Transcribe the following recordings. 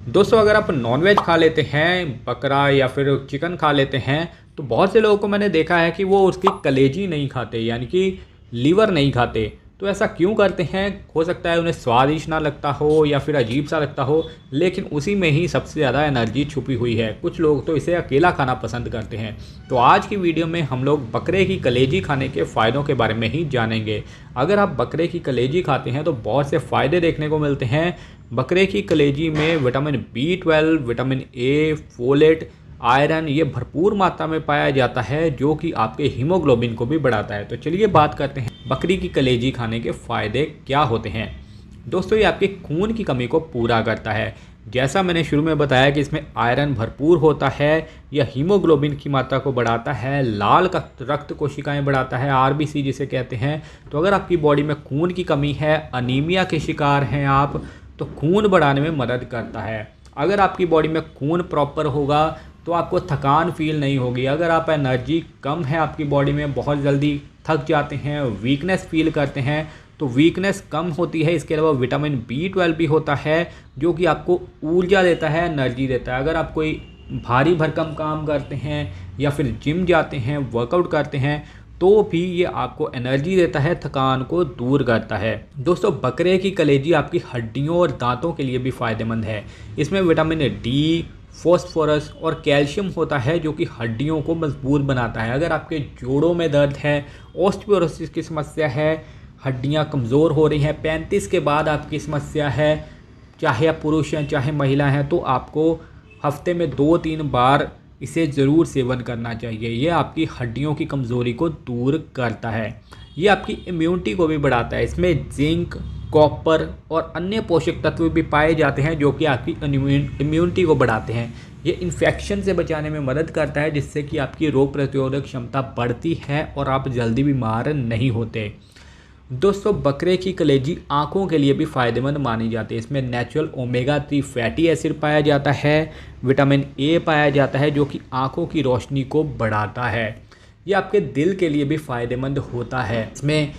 दोस्तों अगर आप नॉनवेज खा लेते हैं, बकरा या फिर चिकन खा लेते हैं, तो बहुत से लोगों को मैंने देखा है कि वो उसकी कलेजी नहीं खाते, यानी कि लीवर नहीं खाते। तो ऐसा क्यों करते हैं? हो सकता है उन्हें स्वादिष्ट ना लगता हो या फिर अजीब सा लगता हो, लेकिन उसी में ही सबसे ज़्यादा एनर्जी छुपी हुई है। कुछ लोग तो इसे अकेला खाना पसंद करते हैं। तो आज की वीडियो में हम लोग बकरे की कलेजी खाने के फ़ायदों के बारे में ही जानेंगे। अगर आप बकरे की कलेजी खाते हैं तो बहुत से फ़ायदे देखने को मिलते हैं। बकरे की कलेजी में vitamin B12, vitamin A, folate, iron ये भरपूर मात्रा में पाया जाता है, जो कि आपके हीमोग्लोबिन को भी बढ़ाता है। तो चलिए बात करते हैं बकरी की कलेजी खाने के फ़ायदे क्या होते हैं। दोस्तों ये आपके खून की कमी को पूरा करता है। जैसा मैंने शुरू में बताया कि इसमें आयरन भरपूर होता है, यह हीमोग्लोबिन की मात्रा को बढ़ाता है, लाल रक्त कोशिकाएं बढ़ाता है, RBC जिसे कहते हैं। तो अगर आपकी बॉडी में खून की कमी है, अनीमिया के शिकार हैं आप, तो खून बढ़ाने में मदद करता है। अगर आपकी बॉडी में खून प्रॉपर होगा तो आपको थकान फील नहीं होगी। अगर आप एनर्जी कम है आपकी बॉडी में, बहुत जल्दी थक जाते हैं, वीकनेस फील करते हैं, तो वीकनेस कम होती है। इसके अलावा विटामिन B12 भी होता है, जो कि आपको ऊर्जा देता है, एनर्जी देता है। अगर आप कोई भारी भरकम काम करते हैं या फिर जिम जाते हैं, वर्कआउट करते हैं, तो भी ये आपको एनर्जी देता है, थकान को दूर करता है। दोस्तों बकरे की कलेजी आपकी हड्डियों और दांतों के लिए भी फ़ायदेमंद है। इसमें विटामिन D, फॉस्फोरस और कैल्शियम होता है, जो कि हड्डियों को मजबूत बनाता है। अगर आपके जोड़ों में दर्द है, ऑस्टियोरोसिस की समस्या है, हड्डियां कमज़ोर हो रही हैं, 35 के बाद आपकी समस्या है, चाहे आप पुरुष हैं चाहे महिला हैं, तो आपको हफ्ते में 2-3 बार इसे ज़रूर सेवन करना चाहिए। ये आपकी हड्डियों की कमज़ोरी को दूर करता है। ये आपकी इम्यूनिटी को भी बढ़ाता है। इसमें जिंक, कॉपर और अन्य पोषक तत्व भी पाए जाते हैं, जो कि आपकी इम्यूनिटी को बढ़ाते हैं। ये इन्फेक्शन से बचाने में मदद करता है, जिससे कि आपकी रोग प्रतिरोधक क्षमता बढ़ती है और आप जल्दी बीमार नहीं होते। दोस्तों बकरे की कलेजी आँखों के लिए भी फ़ायदेमंद मानी जाती है। इसमें नेचुरल ओमेगा 3 फैटी एसिड पाया जाता है, विटामिन ए पाया जाता है, जो कि आँखों की रोशनी को बढ़ाता है। ये आपके दिल के लिए भी फ़ायदेमंद होता है। इसमें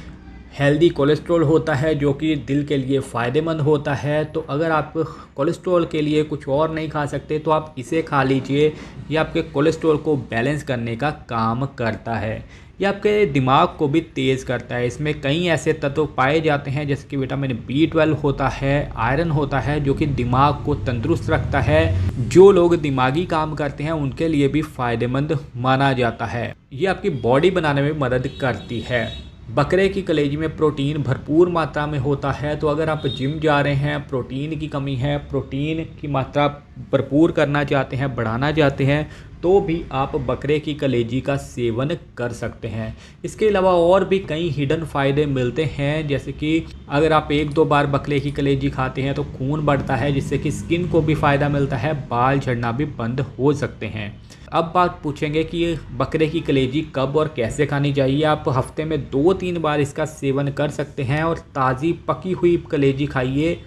हेल्दी कोलेस्ट्रॉल होता है, जो कि दिल के लिए फ़ायदेमंद होता है। तो अगर आप कोलेस्ट्रॉल के लिए कुछ और नहीं खा सकते तो आप इसे खा लीजिए। ये आपके कोलेस्ट्रॉल को बैलेंस करने का काम करता है। ये आपके दिमाग को भी तेज़ करता है। इसमें कई ऐसे तत्व पाए जाते हैं, जैसे कि विटामिन B12 होता है, आयरन होता है, जो कि दिमाग को तंदुरुस्त रखता है। जो लोग दिमागी काम करते हैं उनके लिए भी फ़ायदेमंद माना जाता है। ये आपकी बॉडी बनाने में मदद करती है। बकरे की कलेजी में प्रोटीन भरपूर मात्रा में होता है। तो अगर आप जिम जा रहे हैं, प्रोटीन की कमी है, प्रोटीन की मात्रा भरपूर करना चाहते हैं, बढ़ाना चाहते हैं, तो भी आप बकरे की कलेजी का सेवन कर सकते हैं। इसके अलावा और भी कई हिडन फ़ायदे मिलते हैं, जैसे कि अगर आप 1-2 बार बकरे की कलेजी खाते हैं तो खून बढ़ता है, जिससे कि स्किन को भी फ़ायदा मिलता है, बाल झड़ना भी बंद हो सकते हैं। अब बात पूछेंगे कि ये बकरे की कलेजी कब और कैसे खानी चाहिए। आप हफ्ते में 2-3 बार इसका सेवन कर सकते हैं और ताज़ी पकी हुई कलेजी खाइए,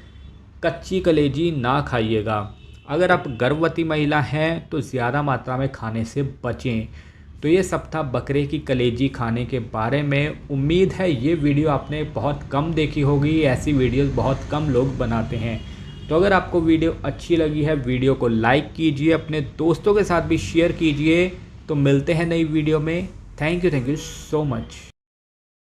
कच्ची कलेजी ना खाइएगा। अगर आप गर्भवती महिला हैं तो ज़्यादा मात्रा में खाने से बचें। तो ये सब था बकरे की कलेजी खाने के बारे में। उम्मीद है ये वीडियो आपने बहुत कम देखी होगी, ऐसी वीडियोस बहुत कम लोग बनाते हैं। तो अगर आपको वीडियो अच्छी लगी है, वीडियो को लाइक कीजिए, अपने दोस्तों के साथ भी शेयर कीजिए। तो मिलते हैं नई वीडियो में। Thank you so much.